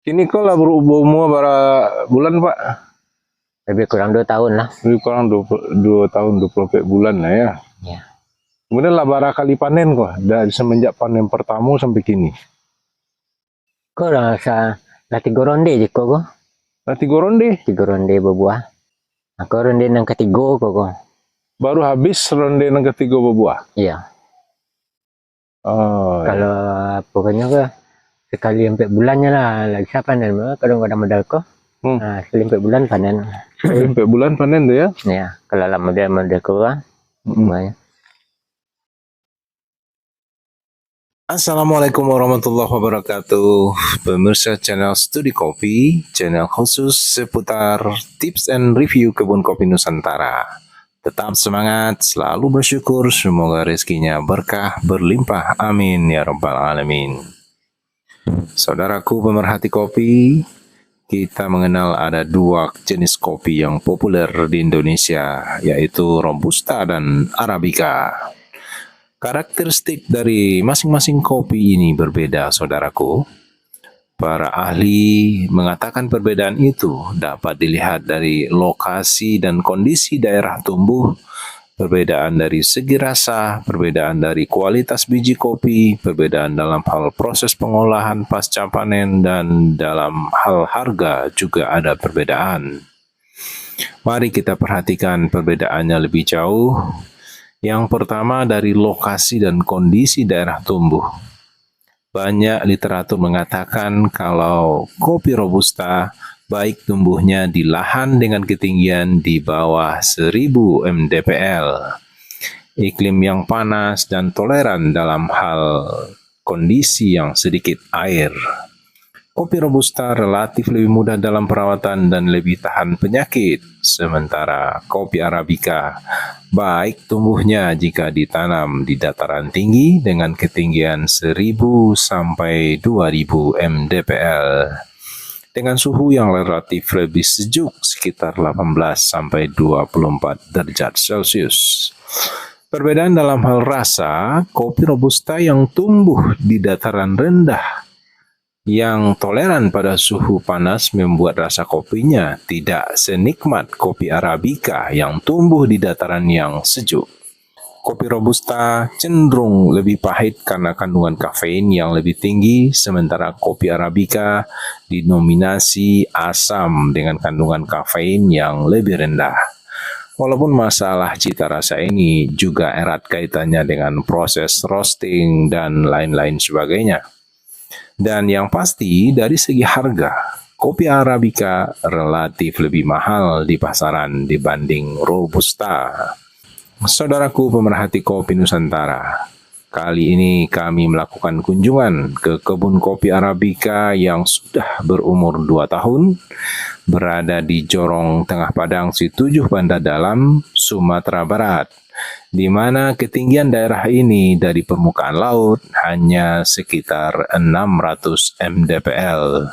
Kini kau lah berumur berapa bulan Pak? Lebih kurang 2 tahun lah. Lebih kurang 2 tahun 24 bulan lah ya. Ya. Kemudian lah berapa kali panen kok dari semenjak panen pertama sampai kini? Kau rasa lah 3 ronde je kau. Nah, 3 ronde? 3 ronde berbuah. Aku ronde yang ketiga kau. Baru habis ronde yang ketiga berbuah? Iya. Oh, kalau pokoknya ke sekali 4 bulannya lah lagi saya panen. Kadang-kadang modal kau. Nah, sekali 4 bulan panen. Sekali 4 bulan panen tuh ya? Ya, kalau lah modal kau semuanya. Assalamualaikum warahmatullahi wabarakatuh. Pemirsa channel Studi Kopi, channel khusus seputar tips and review kebun kopi Nusantara. Tetap semangat, selalu bersyukur, semoga rezekinya berkah, berlimpah, amin ya rabbal alamin. Saudaraku pemerhati kopi, kita mengenal ada 2 jenis kopi yang populer di Indonesia, yaitu Robusta dan Arabica. Karakteristik dari masing-masing kopi ini berbeda, saudaraku. Para ahli mengatakan perbedaan itu dapat dilihat dari lokasi dan kondisi daerah tumbuh, perbedaan dari segi rasa, perbedaan dari kualitas biji kopi, perbedaan dalam hal proses pengolahan pasca panen, dan dalam hal harga juga ada perbedaan. Mari kita perhatikan perbedaannya lebih jauh. Yang pertama dari lokasi dan kondisi daerah tumbuh. Banyak literatur mengatakan kalau kopi Robusta baik tumbuhnya di lahan dengan ketinggian di bawah 1000 mdpl, iklim yang panas dan toleran dalam hal kondisi yang sedikit air. Kopi Robusta relatif lebih mudah dalam perawatan dan lebih tahan penyakit, sementara kopi Arabica baik tumbuhnya jika ditanam di dataran tinggi dengan ketinggian 1000 sampai 2000 mdpl dengan suhu yang relatif lebih sejuk sekitar 18 sampai 24 derajat Celcius. Perbedaan dalam hal rasa, kopi Robusta yang tumbuh di dataran rendah yang toleran pada suhu panas membuat rasa kopinya tidak senikmat kopi Arabica yang tumbuh di dataran yang sejuk. Kopi Robusta cenderung lebih pahit karena kandungan kafein yang lebih tinggi, sementara kopi Arabica dinominasi asam dengan kandungan kafein yang lebih rendah. Walaupun masalah cita rasa ini juga erat kaitannya dengan proses roasting dan lain-lain sebagainya. Dan yang pasti dari segi harga, kopi Arabica relatif lebih mahal di pasaran dibanding Robusta. Saudaraku pemerhati kopi Nusantara, kali ini kami melakukan kunjungan ke kebun kopi Arabica yang sudah berumur 2 tahun, berada di Jorong Tengah Padang Situjuh Banda Dalam, Sumatera Barat, di mana ketinggian daerah ini dari permukaan laut hanya sekitar 600 mdpl.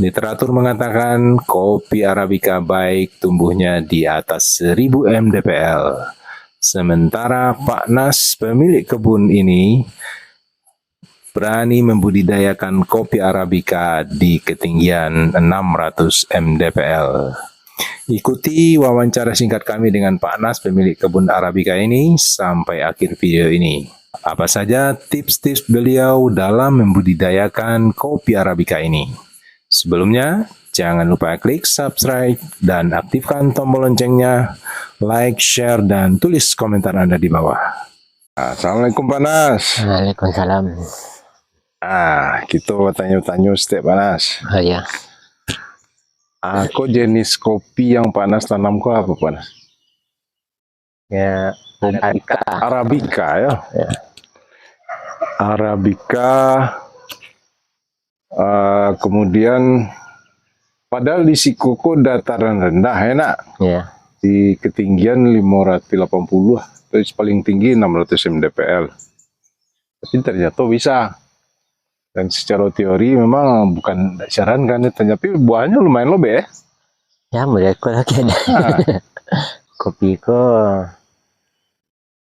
Literatur mengatakan kopi Arabica baik tumbuhnya di atas 1000 mdpl. Sementara Pak Nas, pemilik kebun ini, berani membudidayakan kopi Arabica di ketinggian 600 mdpl. Ikuti wawancara singkat kami dengan Pak Nas, pemilik kebun Arabica ini, sampai akhir video ini. Apa saja tips-tips beliau dalam membudidayakan kopi Arabica ini? Sebelumnya, jangan lupa klik subscribe dan aktifkan tombol loncengnya, like, share, dan tulis komentar Anda di bawah. Assalamualaikum Pak Nas. Waalaikumsalam. Kita tanya-tanya setiap Pak Nas. Oh ya. Kok jenis kopi yang Pak Nas tanam kok apa Pak Nas? Ya, Arabica. Arabica ya. Arabica. Kemudian padahal di Sikoko dataran rendah enak. Ya. Di ketinggian 580, terus paling tinggi 600 mdpl. Tapi ternyata bisa. Dan secara teori memang bukan disarankan, tapi buahnya lumayan lobe ya. Ya, mulai kok lagi ada. Kopi kok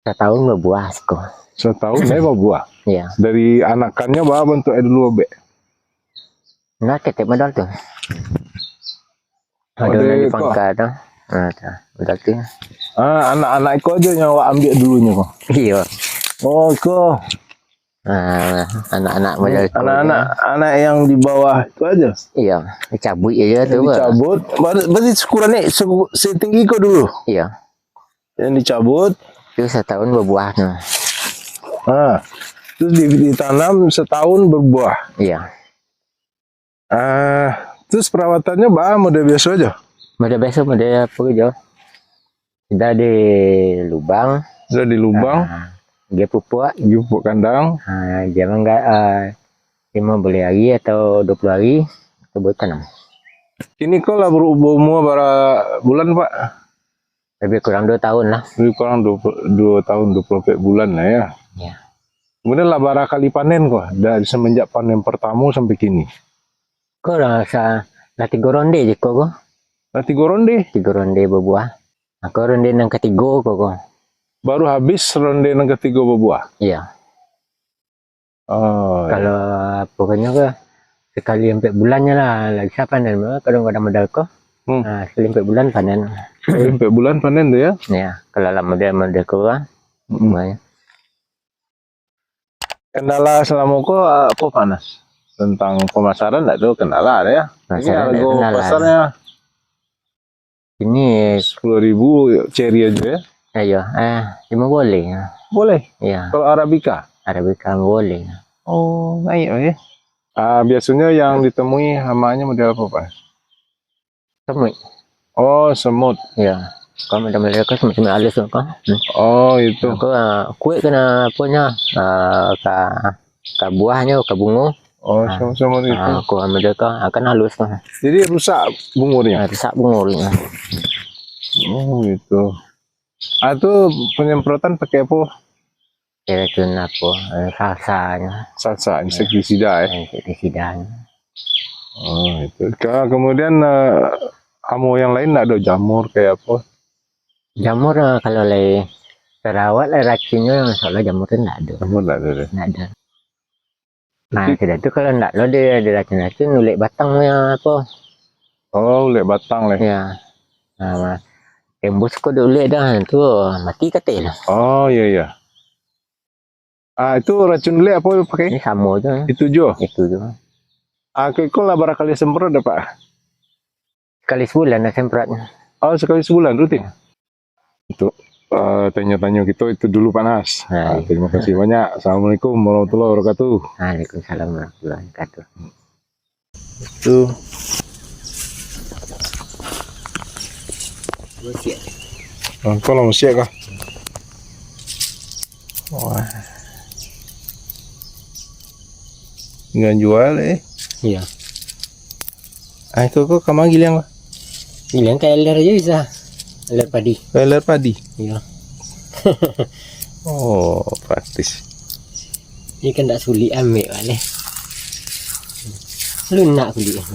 setahun berbuah kok. Setahun berbuah. Iya. Dari anakannya bawa bentuknya dulu lobe. Nah, ketek modal tuh. Oh, Ada dia di kok. pangkat tuh. Nah, modal tuh. Anak-anak itu aja yang awak ambil dulunya kok. Iya. Oh, kok. Nah, anak-anak modal tuh. Anak yang di bawah itu aja. Iya, dicabut aja tuh. Dicabut. Berarti ukurannya setinggi kok dulu. Iya. Yang dicabut. Itu setahun berbuah tuh. Terus ditanam setahun berbuah. Iya. Terus perawatannya model biasa aja. Model biasa, model apa aja. Sudah di lubang. Sudah di lubang. Dia pupuk. Pupuk kandang. Dia enggak 15 hari atau 20 hari kita buat tanam. Ini kok lah berumur berapa bulan Pak? Lebih kurang 2 tahun lah. Lebih kurang 2 tahun 24 bulan lah ya. Ya. Kemudian lah berapa kali panen kok? Dari semenjak panen pertama sampai kini. Kok rasa lah 3 ronde je kok. Nah, 3 ronde? 3 ronde berbuah. Aku ronde yang ketiga kok. Baru habis ronde yang ketiga berbuah? Iya. Oh, kalau pokoknya ke sekali 4 bulannya lah lagi panen. Kadang-kadang modal kok. Sekali 4 bulan panen. Sekali 4 bulan panen tuh ya? Ya, kalau lah model kurang. Kendala selama kok apa panas? Tentang pemasaran enggak ada kendala ada ya? Ini harga pasarnya ini 10.000 cherry aja ya? Ayo, cuma boleh. Boleh? Iya. Kalau Arabica? Arabica boleh. Oh, baik ya. Biasanya yang ditemui hamanya model apa Pak? Semut. Oh, semut. Ya. Kalau model mereka semut halus kok. Oh, itu. Aku kue kena punya ke buahnya, ke bunga. Oh, semut itu. Aku ambil ke akan halus kan. Jadi rusak bungurnya. Rusak bungurnya. Oh, gitu. Itu penyemprotan pakai apa? Itu apa? Salsanya. Salsa, insektisida ya. Insektisida. Oh, itu. Kemudian kamu yang lain enggak ada jamur kayak apa? Jamur kalau lagi terawat racunnya soalnya jamur itu enggak ada. Jamur enggak ada. Enggak ada. Nah, sudah itu kalau enggak lo dia racun-racun nulik batangnya apa? Oh, ulik batang lah. Ya. Nah, tembus kok dulu dah itu mati katil. Oh, iya. Itu racun ulik apa pakai? Ini sama aja. Itu juga. Itu juga. Kok lah berapa kali semprot ada Pak? Sekali sebulan lah semprotnya. Oh, sekali sebulan rutin. Untuk tanya-tanya gitu itu dulu panas. Terima kasih banyak. Assalamualaikum warahmatullahi wabarakatuh. Waalaikumsalam warahmatullahi wabarakatuh. Itu. Kau lah masih kah? Wah. Nggak jual Iya. Itu kok kamu gilang Pak? Gilang kayak ler aja bisa. Ler padi. Ler padi? Iya. Oh, praktis. Ini kan tak sulit ambil balik. Lunak sulit.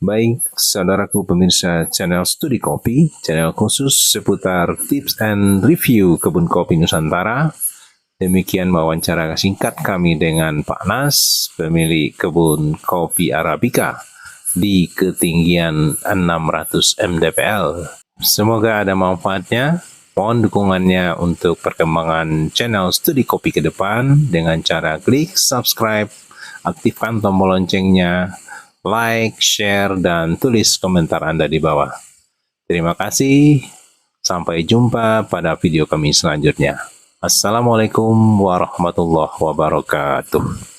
Baik, saudaraku pemirsa channel Studi Kopi, channel khusus seputar tips and review kebun kopi Nusantara. Demikian wawancara singkat kami dengan Pak Nas, pemilik kebun kopi Arabica di ketinggian 600 mdpl. Semoga ada manfaatnya. Mohon dukungannya untuk perkembangan channel Studi Kopi ke depan dengan cara klik subscribe, aktifkan tombol loncengnya, like, share, dan tulis komentar Anda di bawah. Terima kasih. Sampai jumpa pada video kami selanjutnya. Assalamualaikum warahmatullahi wabarakatuh.